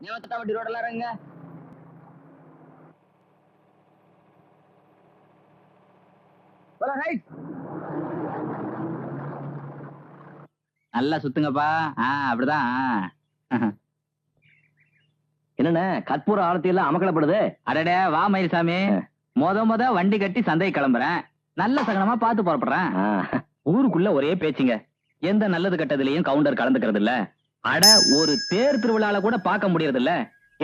நேவத்தட்டாம்பட்டி ரோடெல்லாம் இறங்குங்க. நல்லா சுத்துங்கப்பா. அப்படிதான். என்னண்ண கற்பூர ஆரத்தி எல்லாம் அமக்கலப்படுது. அடடே வா மயில்சாமி. முத வண்டி கட்டி சந்தை கிளம்புறேன். நல்ல சகனமா பார்த்து புறப்படுறேன். ஊருக்குள்ள ஒரே பேச்சுங்க. எந்த நல்லது கெட்டதுலயும் கவுண்டர் கலந்துக்கிறது இல்ல. அட ஒரு தேர் திருவிழால கூட பார்க்க முடியறது இல்ல.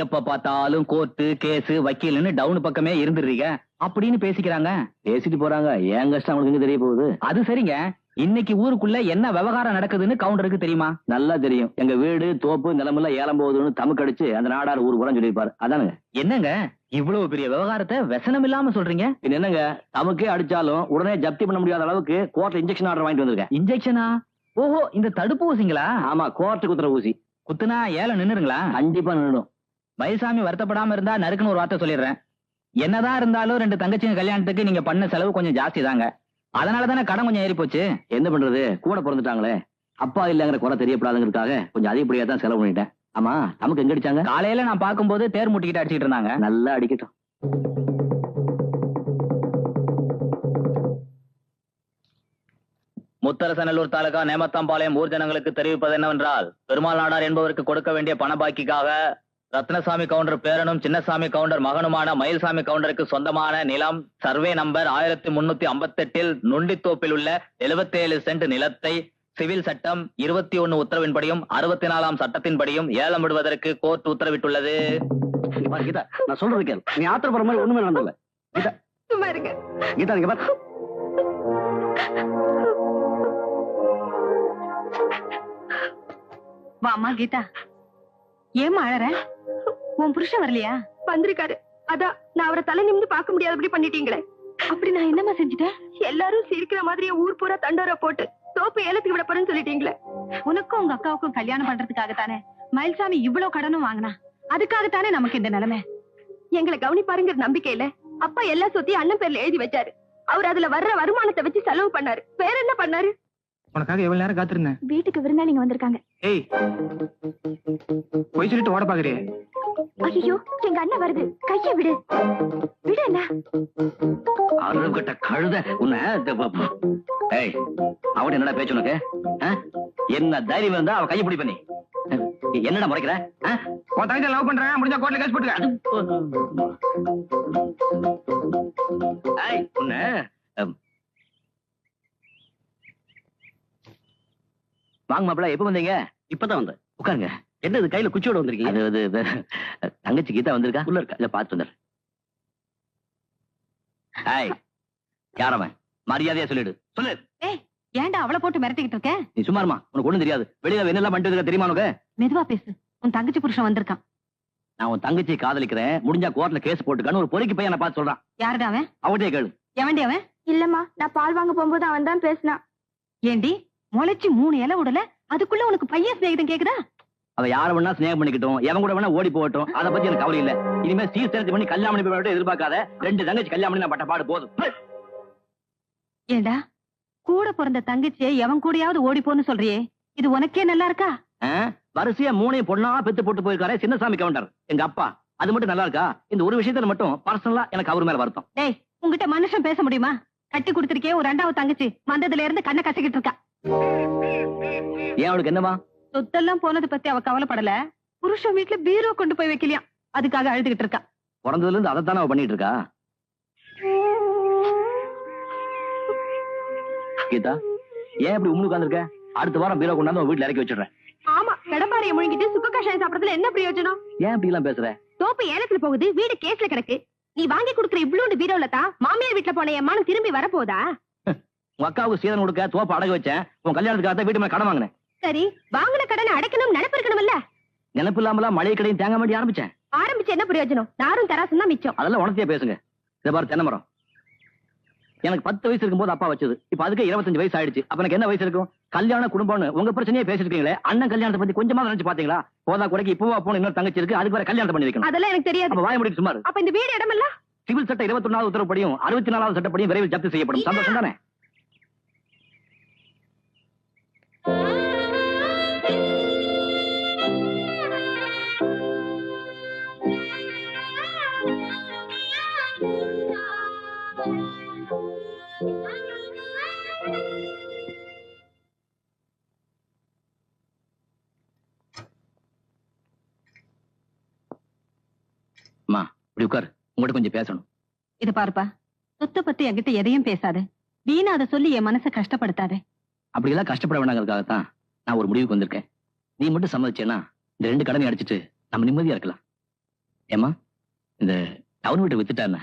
எப்ப பார்த்தாலும் கோர்ட்டு கேஸ் வக்கீல்னு டவுன் பக்கமே இருந்துடுறீங்க அப்படின்னு பேசிக்கிறாங்க. பேசிட்டு போறாங்க. ஏன் கஷ்டம் அவங்களுக்கு தெரிய போகுது. அது சரிங்க. இன்னைக்கு ஊருக்குள்ள என்ன விவகாரம் நடக்குதுன்னு கவுண்டருக்கு தெரியுமா? நல்லா தெரியும். எங்க வீடு தோப்பு நிலமெல்லாம் ஏலம் போகுதுன்னு தமுக்கடிச்சு அந்த நாடார் ஊர் புறம் சொல்லியிருப்பாரு. அதானுங்க. என்னங்க இவ்வளவு பெரிய விவகாரத்தை வெசனம் இல்லாம சொல்றீங்க? என்னங்க தமுக்கே அடிச்சாலும் உடனே ஜப்தி பண்ண முடியாத அளவுக்கு கோர்ட்ல இன்ஜெக்ஷன் ஆர்டர் வாங்கிட்டு வந்திருக்கேன். இன்ஜெக்ஷனா? ஓஹோ, இந்த தடுப்பு ஊசிங்களா? ஆமா, கோர்ட்டு குத்துற ஊசி. குத்துனா ஏலம் நின்னுருங்களா? கண்டிப்பா நின்னுடும். மயில்சாமி வருத்தப்படாம இருந்தா நறுக்குன்னு ஒரு வார்த்தை சொல்லிடுறேன். என்னதான் இருந்தாலும் 2 தங்கச்சிங்க கல்யாணத்துக்கு நீங்க பண்ண செலவு கொஞ்சம் ஜாஸ்தி தாங்க. அதனாலதானே கடன் கொஞ்சம் ஏறி போச்சு. என்ன பண்றது, கூட பிறந்துட்டாங்களே. அப்பா இல்லங்கிற குறை தெரியப்படாதுங்கிறதுக்காக கொஞ்சம் அதிகப்படியா தான் செலவு பண்ணிட்டேன். ஆமா, நமக்கு எங்க அடிச்சாங்க? காலையில நான் பார்க்கும்போது தேர் முட்டிக்கிட்டு அடிச்சிட்டு இருந்தாங்க. நல்லா அடிக்கட்டும். முத்தரசநல்லூர் தாலுகா நேமத்தாம்பாளையம் ஊர் ஜனங்களுக்கு தெரிவிப்பது என்னவென்றால், பெருமாள் நாடார் என்பவருக்கு கொடுக்க வேண்டிய பண பாக்கிக்காக ரத்னசாமி கவுண்டர் பேரனும் சின்னசாமி கவுண்டர் மகனுமான மயில்சாமி கவுண்டருக்கு சொந்தமான நிலம் சர்வே நம்பர் 1358 நொண்டித்தோப்பில் உள்ள 77 சென்ட் நிலத்தை சிவில் சட்டம் 21 உத்தரவின்படியும் 64ஆம் சட்டத்தின்படியும் ஏலம் விடுவதற்கு கோர்ட் உத்தரவிட்டுள்ளது. கீதா, நான் சொல்றது கேள். நீ ஆத்திரப்படுற மாதிரி ஒண்ணுமே நடந்தல. கீதா சும்மா இருங்க. கீதா, நீங்க பாரு. வாமா கீதா. ஏமா அழற? உன் புருஷன் வரலையா? வந்திருக்காரு. அதான் நான் அவரை தலை நிமிந்து பார்க்க முடியாதபடி பண்ணிட்டீங்களே. அப்படி நான் என்னமா செஞ்சுட்டேன்? எல்லாரும் சிரிக்கிற மாதிரியே ஊர் பூரா தண்டோரா போட்டு தோப்பு ஏலத்துக்கு விட போறேன்னு சொல்லிட்டீங்களே. உனக்கும் உங்க அக்காவுக்கும் கல்யாணம் பண்றதுக்காகத்தானே மயில்சாமி இவ்வளவு கடனும் வாங்கினா. அதுக்காகத்தானே நமக்கு இந்த நிலைமை. எங்களை கவனிப்பாருங்கிற நம்பிக்கையில அப்பா எல்லா சொத்தையும் அண்ணன் பேர்ல எழுதி வச்சாரு. அவர் அதுல வர்ற வருமானத்தை வச்சு செலவு பண்ணாரு. வேற என்ன பண்ணாரு? உனக்காக எவ்வளவு நேரம் காத்திருந்தேன். வீட்டுக்கு விருந்தாளிங்க வந்திருக்காங்க. ஏய், போய் சொல்லிட்டு ஓட பாக்குறியே. ஐயோ, எங்க அண்ணன் வருது. கைய விடு. விடு அண்ணா. அருள் கட்ட கழுத உன்னை. ஏய், அவட என்னடா பேச்சு உனக்கு? என்ன தைரியம் இருந்தா அவ கையை பிடி பண்ணி என்னடா முறைக்கிற? உன் தங்கச்சி லவ் பண்றேன், முடிஞ்சா கோர்ட்ல கேஸ் போட்டுக்க. ஏய், உன்னை வாங்க மாப்பிள. எப்ப வந்தீங்க? இப்பதான் வந்தேன். உட்காருங்க. என்னது கையில குச்சியோட வந்திருக்கீங்க? அது தங்கச்சி கீதா வந்திருக்கா? உள்ள இருக்கா? இத பாத்து வந்துரு. ஏய், யாரவன்? மரியாதையா சொல்லிடு. சொல்லு. ஏய், ஏன்டா அவளை போட்டு மிரட்டிக்கிட்டு இருக்க? நீ சும்மாருமா. உனக்கு ஒண்ணும் தெரியாது. வெளியில என்னெல்லாம் பண்ணிட்டு இருக்க தெரியுமா உனக்கு? மெதுவா பேசு. உன் தங்கச்சி புருஷன் வந்திருக்கான். நான் உன் தங்கச்சியை காதலிக்கிறேன், முடிஞ்சா கோர்ட்ல கேஸ் போட்டுக்கான்னு ஒரு பொறுக்கி பையனை பார்த்து சொல்றான். யாருடா அவன்? அவட்டே கேளு. எவன்டி அவன்? இல்லம்மா, நான் பால் வாங்க போகும்போது அவன் தான் பேசினான். ஏண்டி முளைச்சு 3 இலை விடல, அதுக்குள்ள உனக்கு பையன் சிநேகிதம் கேக்குதா? அவ யார வேணா ஸ்நேகம் பண்ணிக்கிட்டோம், எவன் கூட வேணா ஓடி போகட்டும். அதை பத்தி எனக்கு கவலை இல்ல. இனிமே சீர்திருத்தி பண்ணி கல்யாணம் பண்ணி எதிர்பார்க்காத. 2 தங்கச்சி கல்யாணம் பண்ணி நான் பட்ட பாடு போதும். ஏண்டா கூட பிறந்த தங்கச்சியை எவன் கூடயாவது ஓடி போன்னு சொல்றியே, இது உனக்கே நல்லா இருக்கா? வரிசையா 3 பொண்ணா பெத்து போட்டு போயிருக்காரு சின்னசாமி கவுண்டர் எங்க அப்பா. அது மட்டும் நல்லா இருக்கா? இந்த ஒரு விஷயத்துல மட்டும் பர்சனலா எனக்கு அவர் மேல வருத்தம். டேய், உங்ககிட்ட மனுஷன் பேச முடியுமா? கட்டி கொடுத்திருக்கே ஒரு 2வது தங்கச்சி வந்ததுல இருந்து கண்ணை கசக்கிட்டு இருக்கா. ஏன் அவளுக்கு என்னவா? சொத்தெல்லாம் போனது பத்தி அவ கவலைப்படல. புருஷன் வீட்டுல பீரோ கொண்டு போய் வைக்கலையா, அதுக்காக அழுதுகிட்டு இருக்கா. பிறந்ததுல இருந்து அதைத்தானே அவ பண்ணிட்டு இருக்கா. கீதா, ஏன் இப்படி உம்முன்னு உட்கார்ந்திருக்க? அடுத்த வாரம் பீரோ கொண்டாந்து உன் வீட்டுல இறக்கி வச்சிடுறேன். ஆமா, கடப்பாறையை முழுங்கிட்டு சுக்க கஷாயம் சாப்பிடறதுல என்ன பிரயோஜனம்? ஏன் இப்படி எல்லாம் பேசுற? தோப்பு ஏலத்துல போகுது, வீடு கேஸ்ல கிடக்கு. நீ வாங்கி கொடுக்குற இவ்வளவு பீரோல தான் மாமியார் வீட்டுல போன என் மானம் திரும்பி வரப்போதா? உங்க அக்காவுக்கு சீதனம் கொடுக்க தோப்பு அடகு வச்சேன். உன் கல்யாணத்துக்காக வீட்டு மேல கடன் வாங்கினேன். சரி, வாங்கின கடனை அடைக்கணும் நினைப்பு இருக்கணும்ல. நினைப்பு இல்லாமலாம் மளிகை கடையும் தேங்க வேண்டி ஆரம்பிச்சேன். ஆரம்பிச்சு என்ன பிரயோஜனம்? நாரும் தராசும் தான் மிச்சம். அதெல்லாம் உனக்கே பேசுங்க. இதை பாரு, தென்னை மரம் எனக்கு 10 வயசு இருக்கும்போது அப்பா வச்சது. இப்ப அதுக்கு 25 வயசு ஆயிடுச்சு. அப்ப எனக்கு என்ன வயசு இருக்கும்? கல்யாண குடும்பம்னு உங்க பிரச்சனையே பேசிருக்கீங்களே. அண்ணன் கல்யாணத்தை பத்தி கொஞ்சமா நினைச்சு பாத்தீங்களா? போதா குறைக்கு இப்பவா போன இன்னொரு தங்கச்சி இருக்கு, அதுக்கு வேற கல்யாணம் பண்ணி வைக்கணும். அதெல்லாம் எனக்கு தெரியாது. அப்ப வாய முடிச்சு சுமார். அப்ப இந்த வீடு இடம் இல்ல? சிவில் சட்ட 21வது உத்தரவுப்படியும் 64வது சட்டப்படியும் விரைவில் ஜப்தி செய்யப்படும். சந்தோஷம் தானே? இப்படி உட்கார், உங்கள்கிட்ட கொஞ்சம் பேசணும். இது பாருப்பா, சொத்தை பத்தி என்கிட்ட எதையும் பேசாத. வீணா அதை சொல்லி என் மனசை கஷ்டப்படுத்தாத. அப்படியெல்லாம் கஷ்டப்பட வேண்டாங்கிறதுக்காகத்தான் நான் ஒரு முடிவுக்கு வந்திருக்கேன். நீ மட்டும் சம்மதிச்சேன்னா இந்த 2 கடனை அடிச்சிட்டு நம்ம நிம்மதியா இருக்கலாம். ஏமா, இந்த டவுன் வீட்டை வித்துட்டா என்ன?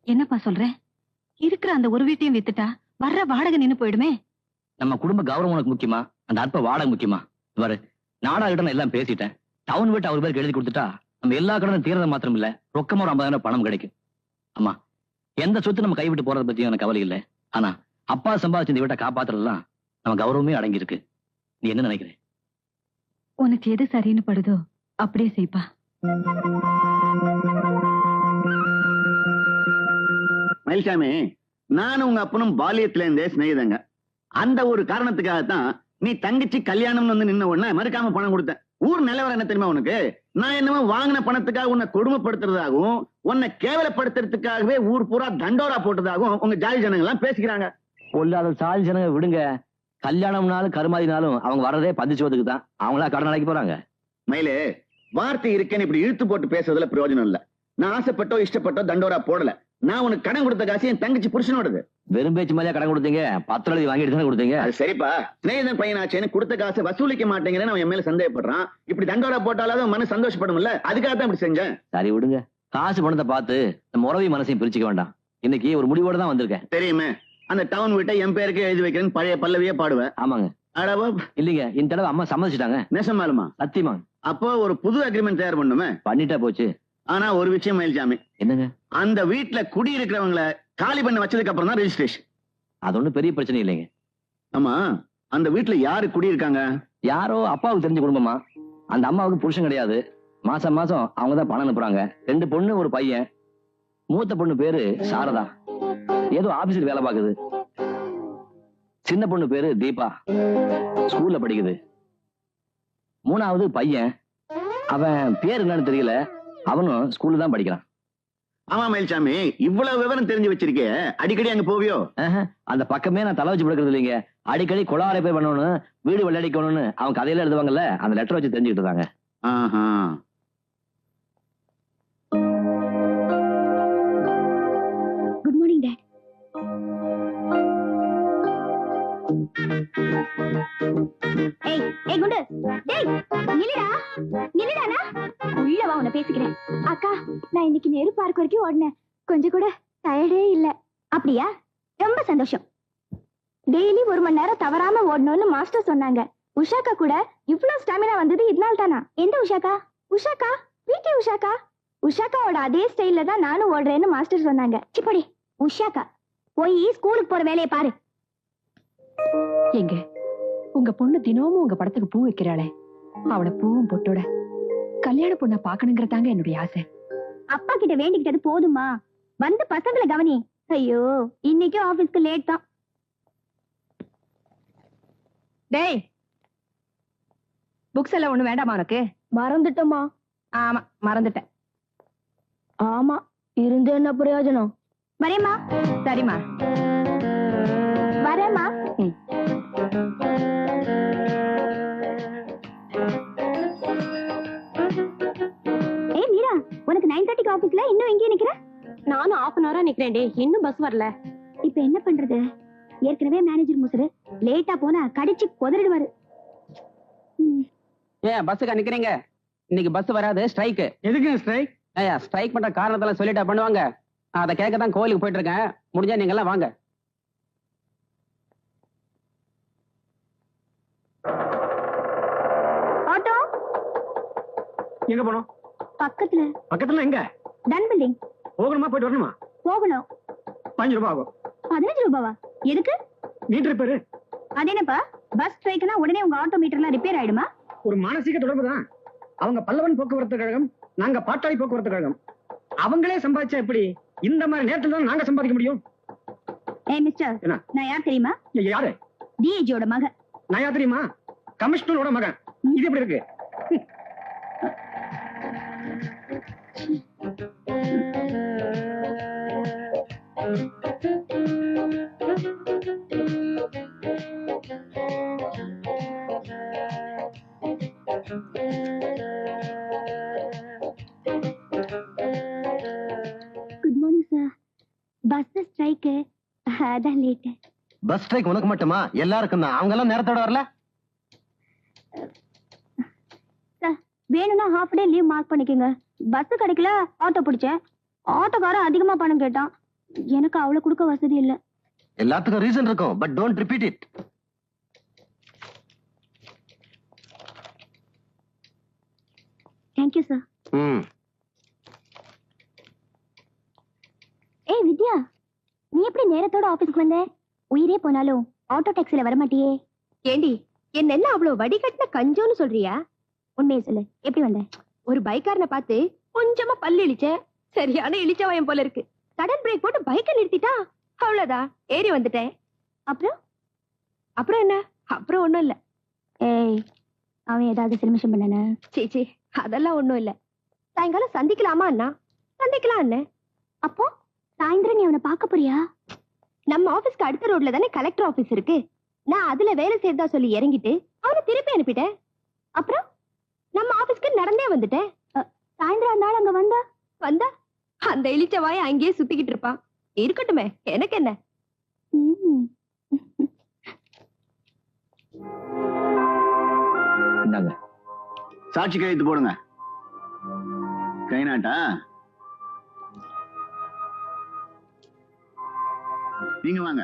என்னப்பா சொல்ற? இருக்கிற அந்த ஒரு வீட்டையும் வித்துட்டா வர்ற வாடகை நின்னு போயிடுமே. நம்ம குடும்ப கௌரவம் உனக்கு முக்கியமா, அந்த அற்ப வாடகை முக்கியமா? பாரு, நாடாகிட்ட நான் எல்லாம் பேசிட்டேன். டவுன் வீட்டை அவர் பேருக்கு எழுதி கொடுத்துட்டா நம்ம எல்லா கடனும் தீரத மாத்திரம் இல்ல, ரொக்கமா ஒரு 50,000 பணம் கிடைக்கும். அம்மா, எந்த சொத்து நம்ம கைவிட்டு போறதை பத்தி எனக்கு கவலை இல்லை. ஆனா அப்பா சம்பாதிச்சு இந்த வீட்டை காப்பாத்துறதுலாம் நம்ம கௌரவமே அடங்கி இருக்கு. நீ என்ன நினைக்கிற? உனக்கு எது சரின்னு படுதோ அப்படியே செய்ப்பா. மயில்சாமி, நானும் உங்க அப்பனும் பாலியத்துல இருந்தே சிநேகிதங்க. அந்த ஒரு காரணத்துக்காகத்தான் நீ தங்கச்சி கல்யாணம்னு வந்து நின்ன உடனே மறுக்காம பணம் கொடுத்தேன். ஊர் நிலவரம் என்ன தெரியுமா உனக்கு? நான் என்னமோ வாங்கின பணத்துக்காக உன்னை கொடுமைப்படுத்துறதாகவும் உன்னை கேவலப்படுத்துறதுக்காகவே ஊர் பூரா தண்டோரா போட்டதாகவும் உங்க ஜாதி ஜனங்க எல்லாம் பேசிக்கிறாங்க. பொல்லாத சாதி ஜனங்க விடுங்க. கல்யாணம்னாலும் கருமாதினாலும் அவங்க வர்றதே பதிச்சுவதுக்கு தான். அவங்களா கடன் அடைக்க போறாங்க. மயிலே, வார்த்தை இருக்கேன்னு இப்படி இழுத்து போட்டு பேசுறதுல பிரயோஜனம் இல்ல. நான் ஆசைப்பட்டோ இஷ்டப்பட்டோ தண்டோரா போடல. நான் உனக்கு கடன் கொடுத்த காசு என் தங்கச்சி புருஷனோடது. வெறும் பேச்சு மாதிரியா கடன் கொடுத்தீங்க? 10 எழுதி வாங்கிட்டு தானே கொடுத்தீங்க. அது சரிப்பா, சிநேகிதன் பையனாச்சேன்னு கொடுத்த காசை வசூலிக்க மாட்டேங்கிறேன்னு அவன் என் மேல சந்தேகப்படுறான். இப்படி தண்டோரா போட்டாலும் அவன் மனசு சந்தோஷப்படும்ல, அதுக்காக தான் இப்படி செஞ்சேன். சரி விடுங்க. காசு பணத்தை பார்த்து நம்ம உறவி மனசையும் பிரிச்சுக்க வேண்டாம். இன்னைக்கு ஒரு முடிவோட தான் வந்திருக்கேன். தெரியுமே, அந்த டவுன் வீட்டை என் பேருக்கு எழுதி வைக்கிறேன்னு பழைய பல்லவியே பாடுவேன். ஆமாங்க. அடவா, இல்லீங்க, இந்த தடவை அம்மா சம்மதிச்சிட்டாங்க. நெசமாலுமா? சத்தியமா. அப்போ ஒரு புது அக்ரிமெண்ட் தயார் பண்ணுமே. பண்ணிட்டா போச்சு. ஆனா ஒரு விஷயம் மயில்சாமி, என்னங்க? அந்த வீட்டுல குடி இருக்கிறவங்களை காலி பண்ண வச்சதுக்கு அப்புறம் தான் ரெஜிஸ்ட்ரேஷன். அது ஒண்ணும் பெரிய பிரச்சனை இல்லைங்க. ஆமா, அந்த வீட்டுல யாரு குடி இருக்காங்க? யாரோ அப்பாவுக்கு தெரிஞ்ச குடும்பமா. அந்த அம்மாவுக்கு புருஷன் கிடையாது. மாசம் மாசம் அவங்க தான் பணம் அனுப்புறாங்க. 2 பொண்ணு ஒரு பையன். மூத்த பொண்ணு பேரு சாரதா, ஏதோ ஆபீஸ்ல வேலை பார்க்குது. சின்ன பொண்ணு பேரு தீபா, ஸ்கூல்ல படிக்குது. 3வது பையன், அவன் பேர் என்னன்னு தெரியல, அவனும் ஸ்கூல்ல தான் படிக்கிறான். ஆமா மயில்சாமி, இவ்வளவு விவரம் தெரிஞ்சு வச்சிருக்கே, அடிக்கடி அங்க போவியோ? அந்த பக்கமே நான் தலை வச்சு படுக்கிறது இல்லைங்க. அடிக்கடி குளாரை போய் பண்ணணும், வீடு வெள்ளடிக்கணும்னு அவன் கதையில எழுதுவாங்கல்ல, அந்த லெட்டர் வச்சு தெரிஞ்சுக்கிட்டு இருந்தாங்க. ஆஹா. Good morning dad. ஏய் ஏய் குண்டு, டேய் நில்லுடா, நில்லுடானா. உள்ள வா, உன்னை பேசிக்கிறேன். அக்கா, நான் இன்னைக்கு நேரு பார்க் வரைக்கும் ஓடினேன். கொஞ்சம் கூட டயர்டே இல்ல. அப்படியா? ரொம்ப சந்தோஷம். டெய்லி 1 மணி நேரம் தவறாம ஓடணும்னு மாஸ்டர் சொன்னாங்க. உஷாக்கா கூட இவ்வளவு ஸ்டாமினா வந்தது இதனால தானா? எந்த உஷாக்கா? உஷாக்கா, பிடி உஷாக்கா. உஷாக்காவோட அதே ஸ்டைல்ல தான் நானும் ஓடுறேன்னு மாஸ்டர் சொன்னாங்க. சிப்படி உஷாக்கா, போய் ஸ்கூலுக்கு போற வேலையை பாரு. எங்க உங்க பொண்ணு தினமும் உங்க படத்துக்கு பூ வைக்கிறாளே, அவளை பூவும் பொட்டோட கல்யாண பொண்ண பாக்கணுங்கிறதாங்க என்னுடைய ஆசை. அப்பா கிட்ட வேண்டிக்கிட்டது போதுமா? வந்து பசங்களை கவனி. ஐயோ, இன்னைக்கும் ஆபீஸ்க்கு லேட் தான். டேய், புக்ஸ் எல்லாம் ஒண்ணு வேண்டாமா உனக்கு? மறந்துட்டோமா? ஆமா, மறந்துட்டேன். ஆமா, இருந்து என்ன பிரயோஜனம்? வரேம்மா. சரிம்மா. வரேம்மா. ஏய் மீரா, உனக்கு 9:30க்கு ஆபீஸ்ல இன்னும் எங்கே நிக்கிற? நானும் 1/2 hour நிக்கிறேன். இன்னும் பஸ் வரல. இப்ப என்ன பண்றது? ஏற்கனவே மேனேஜர் முசுரு, லேட்டா போனா கடிச்சு கொதறிடுவாரு. ஏன் பஸ்ஸுக்கு நிக்கிறீங்க? இன்னைக்கு பஸ் வராது, ஸ்ட்ரைக். எதுக்கு ஸ்ட்ரைக்? ஏயா, ஸ்ட்ரைக் பண்ற காரணத்தெல்லாம் சொல்லிட்டா பண்ணுவாங்க. அதை கேட்க தான் கோயிலுக்கு போயிட்டு இருக்கேன். முடிஞ்சா நீங்க எல்லாம் வாங்க. ஆட்டோ எங்க போனோம்? பக்கத்துல. பக்கத்துல எங்க? டன் பில்டிங். போகணுமா, போயிட்டு வரணுமா? போகணும். 5 ரூபாய் ஆகும். 15 ரூபாவா? எதுக்கு? Meter repair. அது என்னப்பா, பஸ் ஸ்ட்ரைக்னா உடனே உங்க ஆட்டோ மீட்டர்லாம் ரிப்பேர் ஆயிடுமா? ஒரு மானசீக தொடர்பு தான். அவங்க பல்லவன் போக்குவரத்து கழகம், நாங்க பாட்டாளி போக்குவரத்து கழகம். அவங்களே சம்பாதிச்சா எப்படி? இந்த மாதிரி நேரத்துல தான் நாங்க சம்பாதிக்க முடியும். ஏய் மிஸ்டர், என்ன? நான் யார் தெரியுமா? யாரு? டிஏஜியோட மகன். நான் யார் தெரியுமா? கமிஷனரோட மகன். இது எப்படி இருக்கு? அதான் லேட். பஸ் ஸ்ட்ரைக் உனக்கு மட்டுமா? எல்லாருக்கும் தான். அவங்க எல்லாம் நேரத்தோட வரல. வேணும்னா ஹாஃப் டே லீவ் மார்க் பண்ணிக்கோங்க. பஸ் கிடைக்கல, ஆட்டோ பிடிச்சேன். ஆட்டோக்காரன் அதிகமா பணம் கேட்டான். எனக்கு அவ்வளவு கொடுக்க வசதி இல்ல. எல்லாத்துக்கும் ரீசன் இருக்கும், but don't repeat it. Thank you sir. ஏய் வித்யா, நீ எப்படி நேரத்தோட ஆபீஸ்க்கு வந்த? உயிரே போனாலும் ஆட்டோ டாக்ஸில வர மாட்டியே. ஏண்டி, என்ன அவ்வளவு வடிகட்டின கஞ்சோன்னு சொல்றியா? உண்மையை சொல்லு, எப்படி வந்த? ஒரு பைக்காரனை பார்த்து கொஞ்சமா பல்லு இழிச்சேன். சரியான இழிச்சவயம் போல இருக்கு. சடன் பிரேக் போட்டு பைக்கை நிறுத்திட்டா. அவ்வளவுதான், ஏறி வந்துட்டேன். அப்புறம் அப்புறம் என்ன? அப்புறம் ஒண்ணும் இல்ல. ஏய், அவன் ஏதாவது சிலிமிஷம் பண்ணன? சீச்சி, அதெல்லாம் ஒண்ணும் இல்ல. சாயங்காலம் சந்திக்கலாமா அண்ணா? சந்திக்கலாம் அண்ணே. அப்போ சாயந்தரம் நீ அவனை பார்க்க போறியா? நம்ம ஆபீஸ்க்கு அடுத்த ரோட்ல தானே கலெக்டர் ஆபீஸ் இருக்கு. நான் அதுல வேலை செய்யறதா சொல்லி இறங்கிட்டு அவனை திருப்பி அனுப்பிட்டேன். அப்புறம் நம்ம ஆபீஸ்க்கு நடந்தே வந்துட்டேன். சாயந்தரம் அந்த ஆள் அங்க வந்தா அந்த இழிச்ச வாயை அங்கேயே சுத்திக்கிட்டு இருப்பான். இருக்கட்டுமே, எனக்கு என்ன. இந்தாங்க. சாட்சி கையெழுத்து போடுங்க. கை நாட்டா? நீங்க வாங்க.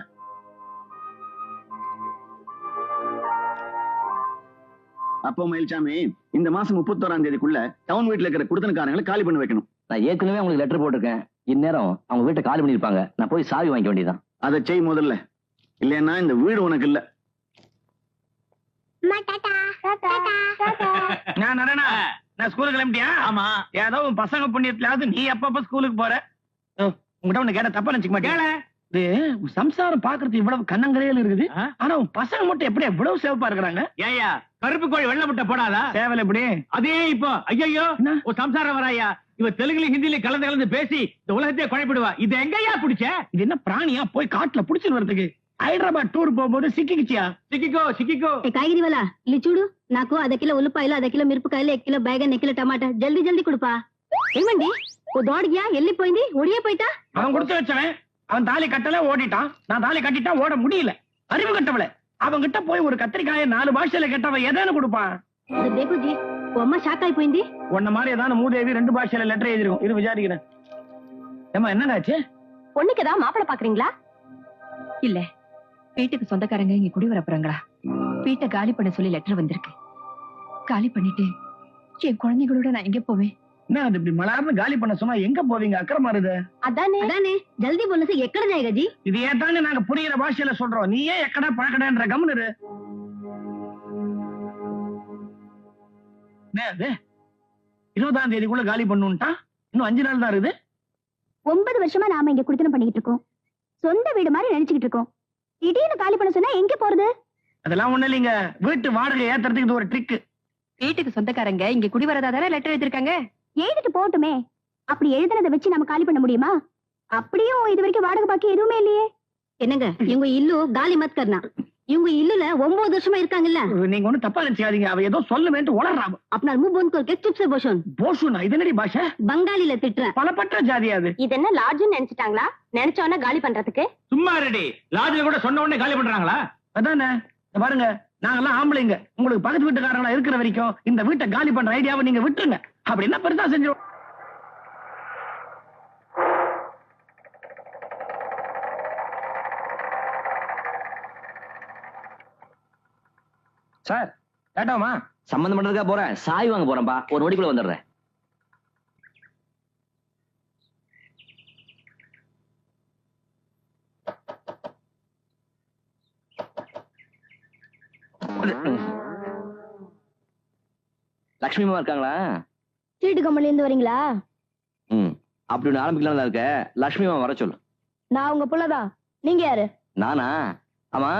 அப்போ மயில்சாமி, இந்த மாசம் 31ஆம் தேதிக்குள்ள டவுன் வீட்டுல இருக்கிற குடுத்தனக்காரங்களை காலி பண்ணி வைக்கணும். நான் ஏற்கனவே உங்களுக்கு லெட்டர் போட்டிருக்கேன். இந்நேரம் அவங்க வீட்டை காலி பண்ணிருப்பாங்க. நான் போய் சாவி வாங்கிக்க வேண்டியதான். அதை செய் முதல்ல, இல்லைன்னா இந்த வீடு உனக்கு இல்ல. நான் நரேனா, நான் ஸ்கூலுக்கு கிளம்பிட்டியா? ஆமா. ஏதோ உன் பசங்க புண்ணியத்திலாவது நீ எப்பப்ப ஸ்கூலுக்கு போற? உங்ககிட்ட ஒண்ணு கேட்ட தப்பா நினைச்சுக்க மாட்டேன். இது சம்சாரம் பாக்குறது இவ்வளவு கண்ணங்கரையில இருக்குது. ஆனா உன் பசங்க மட்டும் எப்படி எவ்வளவு சேவப்பா இருக்கிறாங்க? ஏயா, கருப்பு கோழி வெள்ளை முட்டை போடாதா? சேவல் எப்படி? அதே இப்போ ஐயோ ஒரு சம்சாரம் வராயா? இவ தெலுங்குல ஹிந்தில கலந்து கலந்து பேசி இந்த உலகத்தையே குழப்பிடுவா. இது எங்கயா பிடிச்ச? இது என்ன பிராணியா? போய் காட்டுல புடிச்சுன்னு வரதுக்கு. హైదరాబాద్ టూర్ పోబోదు సిక్కికిచ్చియా? సిక్కికో కాయగిరి వాళ్ళ ఇల్లు చూడు. నాకు అర్ధ కిలో ఉల్లిపాయలు, అర్ధ కిలో మిరపకాయలు, 1 కిలో బైగన్, 1 కిలో టమాటా జల్దీ జల్దీ కుడుపా. ఏమండి, ఓ దోడియా వెళ్ళిపోయింది, ఒడియే పోయిటా. அவன் கொடுத்து வச்சவன். அவன் தாலி கட்டல, ஓடிட்டான். நான் தாலி கட்டிட்டா ஓட முடியல. அறிவு கட்டவள. அவன் கிட்ட போய் ஒரு கத்திரிக்காய 4 பாஷையில கட்டவன் எதானு கொடுப்பான்? தேகுஜி, ఓ అమ్మ షాక్ అయిపోయింది. உன்ன மாதிரி ஏதாவது மூதேவி 2 பாஷையில லெட்டர் எழுதிருக்கும். இரு விசாரிக்கிறேன். ஏமா என்னங்காச்சு? பொண்ணுக்கு தான் மாப்பிளை பாக்குறீங்களா? இல்ல, வீட்டுக்கு சொந்தக்காரங்க இங்க குடி வர போறாங்களா? வீட்டை காலி பண்ண சொல்லி லெட்டர் வந்திருக்கு. காலி பண்ணிட்டு என் குழந்தைகளோட நான் எங்க போவேன்? என்ன அது இப்படி மலர்ந்து காலி பண்ண சொன்னா எங்க போவீங்க? அக்கறமா இருது. அதானே ஜல்தி பொண்ணு எக்கட ஜாயகஜி. இது ஏத்தானே நாங்க புரியுற பாஷையில சொல்றோம். நீ ஏன் எக்கடா பழக்கடன்ற கம்முனு? என்ன அது? 20ஆம் தேதிக்குள்ள காலி பண்ணுட்டா இன்னும் 5 நாள் தான் இருக்குது. 9 வருஷமா நாம இங்க குடுத்தனம் பண்ணிக்கிட்டு இருக்கோம். சொந்த வீடு மாதிரி நினைச்சுக்கிட்டு இருக்கோம். திடீர்னு காலி பண்ண சொன்னா எங்க போறது? அதெல்லாம் ஒண்ணு இல்லைங்க. வீட்டு வாடகை ஏத்துறதுக்கு இது ஒரு ட்ரிக். வீட்டுக்கு சொந்தக்காரங்க இங்க குடி வரதாதானே லெட்டர் எழுதிருக்காங்க. எழுதிட்டு போட்டுமே. அப்படி எழுதுனதை வச்சு நம்ம காலி பண்ண முடியுமா? அப்படியும் இது வரைக்கும் வாடகை பாக்கி எதுவுமே இல்லையே. என்னங்க, இவங்க இல்லு காலி மத் கர்னா. இவங்க இல்லுல 9 வருஷமா இருக்காங்கல்ல. நீங்க ஒண்ணு தப்பா நினைச்சாதீங்க. அவ ஏதோ சொல்லுவேன்ட்டு உளறாம. अपना मुंह बंद करके चुप से बोशन. போஷுனா இது என்னடி பாஷை? பங்காளில திட்ற. பலப்பட்ட ஜாதி அது. இது என்ன லாட்ஜ்னு நினைச்சிட்டாங்களா? நினைச்சவன காலி பண்றதுக்கு? சும்மா ரெடி. லாட்ஜ்ல கூட சொன்ன உடனே காலி பண்றாங்களா? அதானே. பாருங்க, நாங்கெல்லாம் ஆம்பளைங்க. உங்களுக்கு பக்கத்து வீட்டுக்காரங்களா இருக்கிற வரைக்கும் இந்த வீட்டை காலி பண்ற ஐடியாவை நீங்க விட்டுருங்க. அப்படி என்ன பெருசா செஞ்சோம். சார், கேட்டோமா? சம்பந்தம் பண்றதுக்கா போறேன். சாய் வாங்க போறேன்பா. ஒரு நொடிக்குள்ள வந்துடுறேன். லட்சுமி அம்மா இருக்காங்களா? சீட்டு கம்பெனில இருந்து வரீங்களா? அப்படி ஒண்ணு ஆரம்பிக்கலாம் இருக்க. லட்சுமி அம்மா வர சொல்லு. நான் உங்க புள்ளதான். நீங்க யாரு? நானா? ஆமா,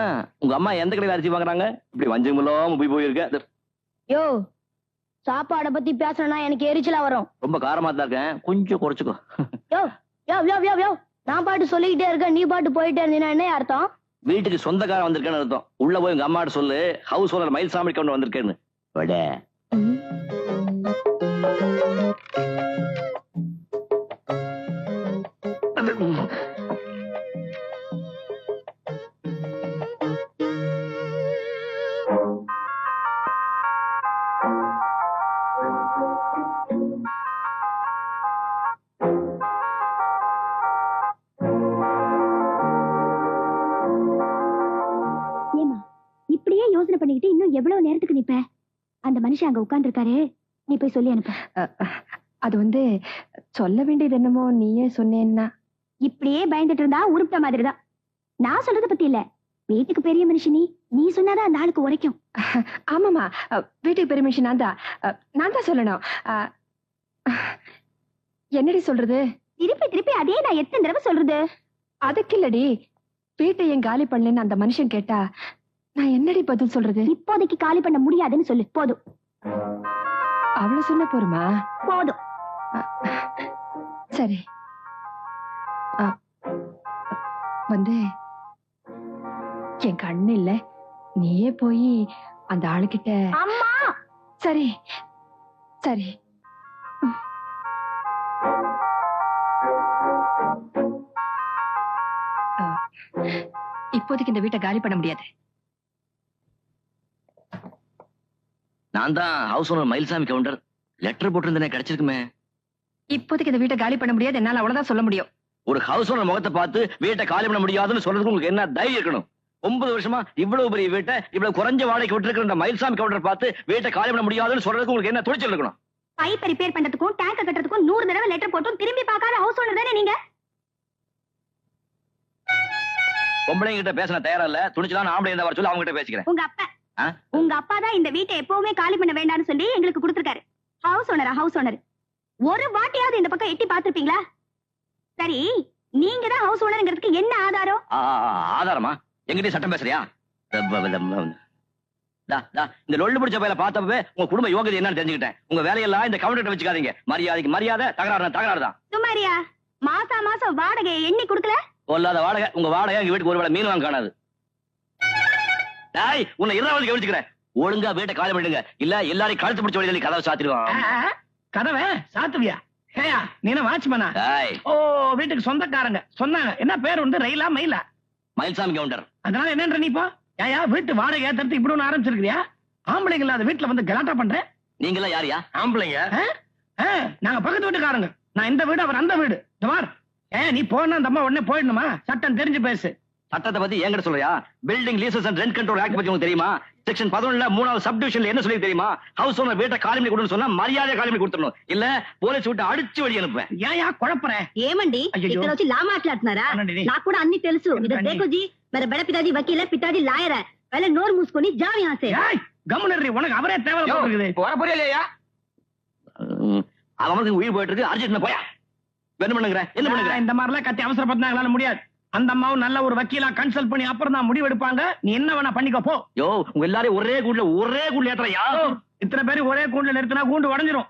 உங்க அம்மா எந்த கடையில அரிசி வாங்குறாங்க? இப்படி வஞ்சகம் இல்லாம போயிருக்க. யோ, சாப்பாட பத்தி பேசணும்னா எனக்கு எரிச்சலா வரும். ரொம்ப காரமா தான் இருக்கேன், கொஞ்சம் குறைச்சுக்கோ. யோ யோ யோ யோ யோ, நான் பாட்டு சொல்லிக்கிட்டே இருக்கேன், நீ பாட்டு போயிட்டே இருந்தீங்கன்னா என்ன அர்த்தம்? வீட்டுக்கு சொந்தக்காரன் வந்திருக்கேன்னு அர்த்தம். உள்ள போய் உங்க அம்மாட்ட சொல்லு, ஹவுஸ் ஓனர் மயில்சாமி கவுண்டர் வந்திருக்கேன்னு. அனுப்ப? அந்த மனுஷன் அங்க உட்கார்ந்து இருக்காரு, நீ போய் சொல்லி அனுப்ப. அது வந்து சொல்ல வேண்டியது என்னமோ நீயே சொன்னேன்னா. இப்படியே பயந்துட்டு இருந்தா உருப்பிட்ட மாதிரிதான். நான் சொல்றத பத்தி இல்ல, வீட்டுக்கு பெரிய மனுஷன் நீ சொன்னாதான் அந்த ஆளுக்கு உரைக்கும். ஆமாமா, வீட்டுக்கு பெருமிஷன் நான் தான் சொல்லணும். என்னடி சொல்றது? திருப்பி திருப்பி அதே நான் எத்தனை தடவை சொல்றது? அதுக்கு இல்லடி, வீட்டை ஏன் காலி பண்ணலன்னு அந்த மனுஷன் கேட்டா நான் என்னடி பதில் சொல்றது? இப்போதைக்கு காலி பண்ண முடியாதுன்னு சொல்லு போதும். அவ்வளவு சொன்ன போருமா? போதும். சரி. வந்து என் கண்ணு இல்ல, நீயே போய் அந்த ஆளுகிட்ட. அம்மா சரி சரி. இப்போதைக்கு இந்த வீட்டை காலி பண்ண முடியாது. நான் தான் house owner Mayilsamy Gounder. Letter போட்டிருந்தேனே, கிடைச்சிருக்குமே. இப்போதைக்கு இந்த வீட்டை காலி பண்ண முடியாது, என்னால அவ்வளவுதான் சொல்ல முடியும். ஒரு ஹவுஸ் ஓனர் முகத்தை பார்த்து வீட்டை காலி பண்ண முடியாதுன்னு சொல்றதுக்கு உங்களுக்கு என்ன தைரியம் இருக்கணும்? 9 வருஷமா இவ்வளவு பெரிய வீட்டை இவ்வளவு குறைஞ்ச வாடகைக்கு விட்டுருக்கிற இந்த மயில்சாமி கவுண்டர் பார்த்து வீட்டை காலி பண்ண முடியாதுன்னு சொல்றதுக்கு உங்களுக்கு என்ன துணிச்சல் இருக்கணும்? பைப் ரிப்பேர் பண்றதுக்கும் டேங்க் கட்டுறதுக்கும் 100 தடவை லெட்டர் போட்டும் திரும்பி பார்க்காத ஹவுஸ் ஓனர் தானே நீங்க? பொம்பளைங்க கிட்ட பேச தயாரா இல்ல, துணிச்சலான ஆம்பளை இருந்தா வர சொல்லி அவங்க கிட்ட பேசிக்கிறேன். உங்க அப்பா தான் இந்த வீட்டை எப்பவுமே காலி பண்ண வேண்டாம்னு சொல்லி எங்களுக்கு கொடுத்திருக்காரு. ஹவுஸ் ஓனர் ஒரு வாட்டியாவது இந்த பக்கம் எட்டி பார்த்திருப்பீங்களா? சரி, நீங்க தான் ஹவுஸ் ஓனர்ங்கிறதுக்கு என்ன ஆதாரம்? ஆதாரமா? எங்கிட்ட சட்டம் பேசுறியா? இந்த லொள்ளு பிடிச்ச பையில பார்த்தப்பவே உங்க குடும்ப யோகதை என்னன்னு தெரிஞ்சுக்கிட்டேன். உங்க வேலையெல்லாம் இந்த கவுண்டர் வச்சுக்காதீங்க. மரியாதைக்கு மரியாதை, தகராறு தான். சுமாரியா, மாசம் வாடகையை எண்ணி கொடுக்கல? சொல்லாத வாடகை. உங்க வாடகை எங்க வீட்டுக்கு ஒரு வேளை மீன் வாங்க காணாது. உன்னை இருபது கவனிச்சுக்கிறேன். ஒழுங்கா வீட்டை காலி பண்ணிடுங்க, இல்ல எல்லாரையும் கழுத்து பிடிச்ச வழி கதவை சாத்திடுவான். கதவை சாத்துவியா? ஏயா நீ என்ன வாட்ச்மேனா? ஓ, வீட்டுக்கு சொந்தக்காரங்க சொன்னாங்க. என்ன பேர் வந்து ரயிலா மயிலா? மயில்சாமி கவுண்டர். அதனால என்னன்ற நீ இப்போ? ஏயா வீட்டு வாடகை ஏத்துறது இப்படி ஒண்ணு ஆரம்பிச்சிருக்கியா? ஆம்பளைங்க இல்லாத வீட்டுல வந்து கலாட்டா பண்றேன். நீங்க எல்லாம் யாரியா? ஆம்பளைங்க நாங்க பக்கத்து வீட்டுக்காரங்க. நான் இந்த வீடு, அவர் அந்த வீடு. நீ போனா அந்த அம்மா உடனே போயிடணுமா? சட்டம் தெரிஞ்சு பேசு. சட்டத்தை பத்தி என்கிட்ட சொல்றியா? Building leases and rent control act பத்தி உங்களுக்கு தெரியுமா? செக்ஷன் 11 3வது சப் டிவிஷன்ல என்ன சொல்லி தெரியுமா? ஹவுஸ் ஓனர் வீட்டை காலி பண்ணி கொடுன்னு சொன்னா மரியாதை காலி பண்ணி கொடுத்துடணும், இல்ல போலீஸ் விட்டு அடிச்சு வெளிய அனுப்புவேன். ஏயா குழப்பற? ఏమండి ఇక్కడ వచ్చి లా మాట్లాడుతున్నారా? నాకు కూడా అన్ని తెలుసు. ఇది देखो जी, मेरा बड़ा पिताजी वकील है, पिताजी लायर है. पहले नोर मूसकोनी जाओ यहां से. ஏய் கம்முனரி, உனக்கு அவரே தேவை போட்டுருக்குது. வர போறியா? அவனுக்கு உயிர் போயிட்டு இருக்கு, அர்ஜென்ட்ல போயா. என்ன பண்ணுங்கற? இந்த மாதிரி எல்லாம் கத்தி அவசரப்பட்டாங்களால முடியாது. அந்த அம்மாவும் நல்ல ஒரு வக்கீலா கன்சல்ட் பண்ணி அப்புறம் தான் முடிவு எடுப்பாங்க. நீ என்ன வேணா பண்ணிக்கோ போ. யோ, உங்க எல்லாரும் ஒரே கூண்டுல ஏற்றயா? இத்தனை பேரு ஒரே கூண்டுல நிறுத்தினா கூண்டு உடைஞ்சிரும்.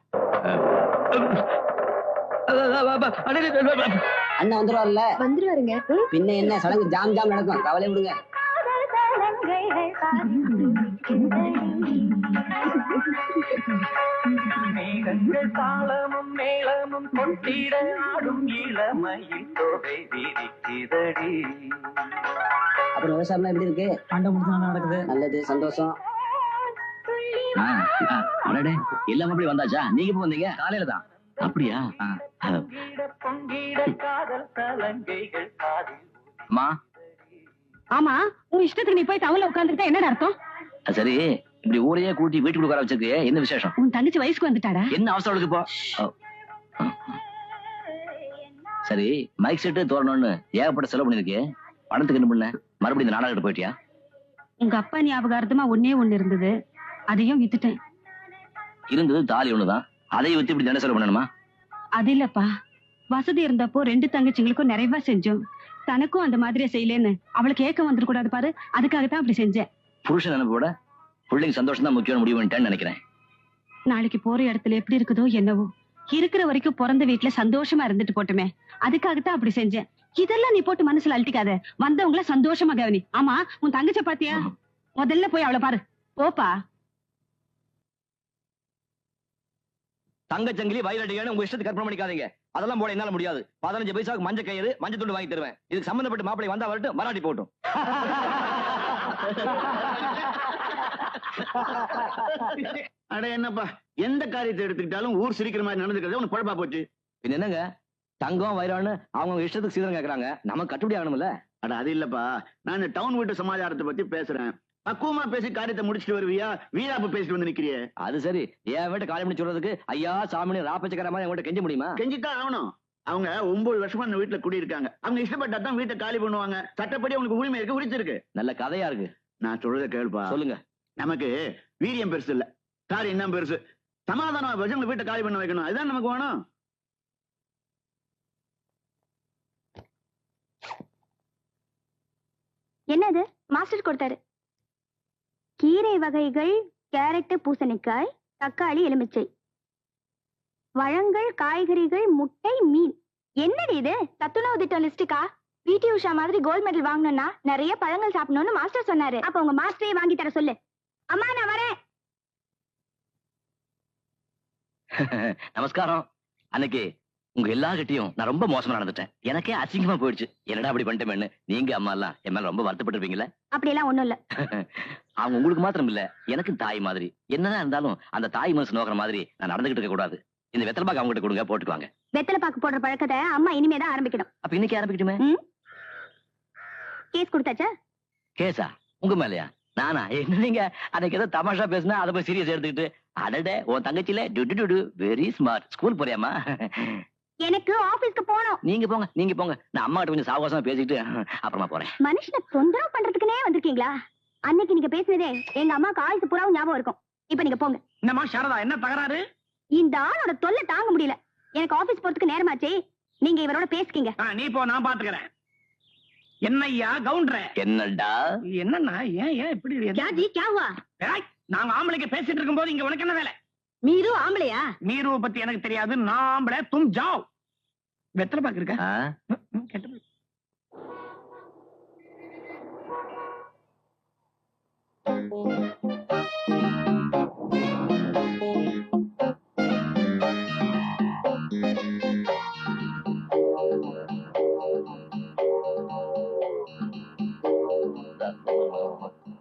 அண்ணன் வந்துருவாருல்ல? வந்துருவாருங்க. பின்ன என்ன சடங்கு ஜாம் நடக்கும், கவலை விடுங்க. தாளமும் மேளமும் கொட்டிட ஆடும் இளமையில் தொகை விரிக்குதடி. அப்புறம் விவசாயம் எப்படி இருக்கு? பண்ட முடிஞ்சா நடக்குது. நல்லது, சந்தோஷம். எல்லாம் அப்படி வந்தாச்சா? நீங்க இப்ப வந்தீங்க? காலையில தான். அப்படியா? பொங்கிட காதல் தலங்கைகள் காதில். அம்மா. ஆமா, உன் இஷ்டத்துக்கு நீ போய் டவுன்ல உட்கார்ந்துட்டா என்னடா அர்த்தம்? சரி, இப்படி ஊரையே கூட்டி வீட்டுக்கு உட்கார வச்சிருக்கு, என்ன விசேஷம்? உன் தங்கச்சி வயசுக்கு வந்துட்டாடா. என்ன அவசரம் இருக்கு இப்போ? சரி, மைக் செட்டு தோறணும்னு ஏகப்பட்ட செலவு பண்ணிருக்கு. பணத்துக்கு என்ன பண்ண? மறுபடியும் இந்த நாடகம் போயிட்டியா? உங்க அப்பா ஞாபகார்த்தமா ஒண்ணு இருந்தது, அதையும் வித்துட்டேன். இருந்தது தாலி ஒண்ணுதான், அதையும் வித்து இப்படி தானே செலவு பண்ணணுமா? அது இல்லப்பா, வசதி இருந்தப்போ 2 தங்கச்சிங்களுக்கும் நிறைவா செஞ்சோம். தனக்கும் அந்த மாதிரியே செய்யலன்னு அவளுக்கு ஏக்கம் வந்துடக்கூடாது பாரு, அதுக்காகத்தான் அப்படி செஞ்சேன். புருஷன் நினைப்போட பிள்ளைங்க சந்தோஷம் தான் முக்கியம் முடிவு பண்ணிட்டேன்னு நினைக்கிறேன். நாளைக்கு போற இடத்துல எப்படி இருக்குதோ என்னவோ, இருக்கிற வரைக்கும் பிறந்த வீட்டுல சந்தோஷமா இருந்துட்டு போட்டுமே, அதுக்காகத்தான் அப்படி செஞ்சேன். இதெல்லாம் நீ போட்டு மனசுல அழட்டிக்காத, வந்தவங்கள சந்தோஷமா கவனி. ஆமா, உன் தங்கச்ச பாத்தியா? முதல்ல போய் அவளை பாரு, போப்பா. தங்கச்சங்கிலி வயலடியான உங்க இஷ்டத்துக்கு கற்பனை பண்ணிக்காதீங்க. அதெல்லாம் போட என்னால முடியாது. 15 பைசாவுக்கு மஞ்ச கயிறு மஞ்சள் துண்டு வாங்கி தருவேன். இதுக்கு சம்பந்தப்பட்ட மாப்பிளை வந்தா வரட்டும், மராட்டி போட்டும். அட என்னப்பா, எந்த காரியத்தை எடுத்துக்கிட்டாலும் ஊர் சிரிக்கிற மாதிரி நடந்துக்கிறதே உனக்கு பழப்பா போச்சு. பின்ன என்னங்க, தங்கம் வயிறான்னு அவங்க இஷ்டத்துக்கு சீதனம் கேக்குறாங்க, நம்ம கட்டுப்படி ஆகணும்ல. அட அது இல்லப்பா, நான் இந்த டவுன் வீட்டு சமாச்சாரத்தை பத்தி பேசுறேன். பக்குவமா பேசி காரியத்தை முடிச்சிட்டு வருவியா வீராப்பு பேசிட்டு வந்து நிக்கிறியே? அது சரி, என் வீட்டை காலி பண்ணி சொல்றதுக்கு ஐயா சாமின்னு ராப்பச்சக்கர மாதிரி உங்கள்கிட்ட கெஞ்ச முடியுமா? கெஞ்சித்தான் ஆகணும். அவங்க 9 வருஷமா இந்த வீட்டுல குடியிருக்காங்க. அவங்க இஷ்டப்பட்டா தான் வீட்டை காலி பண்ணுவாங்க. சட்டப்படி அவங்களுக்கு உரிமை இருக்கு, உரிச்சு இருக்கு. நல்ல கதையா இருக்கு. நான் சொல்றத கேள்ப்பா. சொல்லுங்க. நமக்கு வீரியம் பெருசு இல்ல, காரியம் தான் பெருசு. சமாதானம் வச்சு உங்க வீட்டை காலி பண்ண வைக்கணும், அதுதான் நமக்கு வேணும். என்னது மாஸ்டர் கொடுத்தாரு? கீரை வகைகள், கேரட், பூசணிக்காய், தக்காளி, எலுமிச்சை, பழங்கள், காய்கறிகள், முட்டை, மீன். என்னடி இது? சத்துணவு திட்டம் லிஸ்டுக்கா? பிடி உஷா மாதிரி கோல்ட் மெடல் வாங்கணும்னா நிறைய பழங்கள் சாப்பிடணும்னு மாஸ்டர் சொன்னாரு. அப்ப உங்க மாஸ்டரே வாங்கி தர சொல்லு. அம்மா நான் வரேன். நமஸ்காரம். அன்னைக்கு உங்க எல்லார்கிட்டையும் நான் ரொம்ப மோசமா நடந்துட்டேன். எனக்கே அசிங்கமா போயிடுச்சு. என்னடா அப்படி பண்ணிட்டேன்னு நீங்க அம்மா எல்லாம் என் மேல ரொம்ப வருத்தப்பட்டிருப்பீங்களே. அப்படி எல்லாம் ஒண்ணும் இல்ல. அவங்க உங்களுக்கு மாத்திரம் இல்ல, எனக்கு தாய் மாதிரி. என்னதான் இருந்தாலும் அந்த தாய் மனசு நோக்கிற மாதிரி நான் நடந்துகிட்டு இருக்க கூடாது. இந்த வெத்தலை பாக்கு அவங்க கிட்ட கொடுங்க, போட்டுக்குவாங்க. வெத்தலை பாக்கு போடுற பழக்கத்தை அம்மா இனிமேதான் ஆரம்பிக்கணும். அப்ப இன்னைக்கு ஆரம்பிக்கட்டுமே? கேஸ் கொடுத்தாச்சா? கேஸா? உங்க மேலயா? நானா? என்ன நீங்க அன்னைக்கு ஏதோ தமாஷா பேசினா அதை போய் சீரியஸ் எடுத்துக்கிட்டு, அடடே உன் தங்கச்சில டு வெரி ஸ்மார்ட். ஸ்கூல் போறியாமா? எனக்கு ஆபீஸ்க்கு போகணும். நீங்க போங்க, நீங்க போங்க. நான் அம்மா கிட்ட கொஞ்சம் சாவகாசமா பேசிட்டு அப்புறமா போறேன். மனுஷனை தொந்தரவு பண்றதுக்குனே வந்திருக்கீங்களா? அன்னைக்கு நீங்க பேசுனதே எங்க அம்மா ஆயுசு பூராவும் ஞாபகம் இருக்கும். இப்ப நீங்க போங்க. என்னம்மா சாரதா, என்ன தகராறு? இந்த ஆளோட தொல்லை தாங்க முடியல. எனக்கு ஆபீஸ் போறதுக்கு நேரமாச்சு. நீங்க இவரோட பேசிக்கீங்க. நீ போ, நான் பாத்துக்கிறேன். என்னய்யா கவுண்டர? என்னடா? என்னன்னா ஏன் இப்படி நாங்க ஆம்பளைக்கு பேசிட்டு இருக்கும் போது இங்க உனக்கு என்ன வேலை? மீரு ஆம்பளையா? மீருவை பத்தி எனக்கு தெரியாது. நான் ஆம்பளை, தும் ஜாவ். வெத்தலை பாக்கு இருக்க?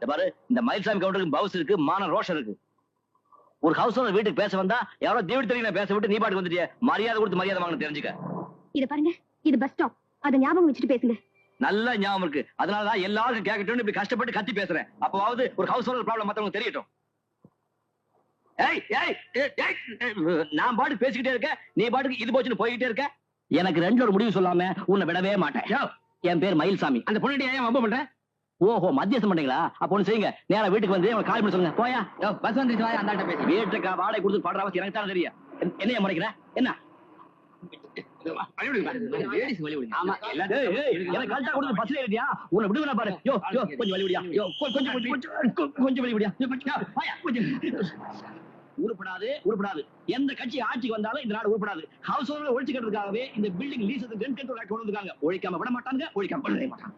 பாரு, இந்த மயில்சாமி கவுண்டருக்கு பவுஸ் இருக்கு, மான ரோஷம் இருக்கு. ஒரு ஹவுஸ் ஓனர் வீட்டுக்கு பேச வந்தா யாரோ தீவிர தெரியல பேச விட்டு நீ பாட்டுக்கு வந்துட்டிய. மரியாதை கொடுத்து மரியாதை வாங்கணும், தெரிஞ்சுக்க. இத பாருங்க, இது பஸ் ஸ்டாப். அத ஞாபகம் வச்சுட்டு பேசுங்க. நல்ல ஞாபகம் இருக்கு. அதனாலதான் எல்லாரும் கேட்கட்டும் இப்படி கஷ்டப்பட்டு கத்தி பேசுறேன். அப்பவாவது ஒரு ஹவுஸ் ஓனர் ப்ராப்ளம் மத்தவங்க தெரியட்டும். நான் பாட்டுக்கு பேசிக்கிட்டே இருக்க, நீ பாட்டுக்கு இது போச்சுன்னு போய்கிட்டே இருக்க. எனக்கு ரெண்டுல ஒரு முடிவு சொல்லாம உன்னை விடவே மாட்டேன். என் பேர் மயில்சாமி. அந்த பொண்ணு ஏன் வம்ப பண்ற? ஓஹோ, மத்தியஸ்தம் பண்றீங்களா? அப்ப ஒண்ணு செய்யுங்க, நேரா வீட்டுக்கு வந்து கால் பண்ணி சொல்லுங்க. போயா பஸ் வந்துருச்சு, அந்த ஆட்ட பேசி வீட்டுக்கு வாடகை கொடுத்து படுற அவசியம் எனக்கு தான் தெரியும். என்ன முறைக்கிற? என்ன உருப்படாது உருப்படாது. எந்த கட்சி ஆட்சிக்கு வந்தாலும் இந்த நாடு உருப்படாது. ஹவுஸ் ஓனரை ஒழிச்சுக்கிறதுக்காகவே இந்த பில்டிங் லீஸ் கொண்டு வந்திருக்காங்க. ஒழிக்காம விட மாட்டாங்க, ஒழிக்காம பண்ணவே மாட்டாங்க.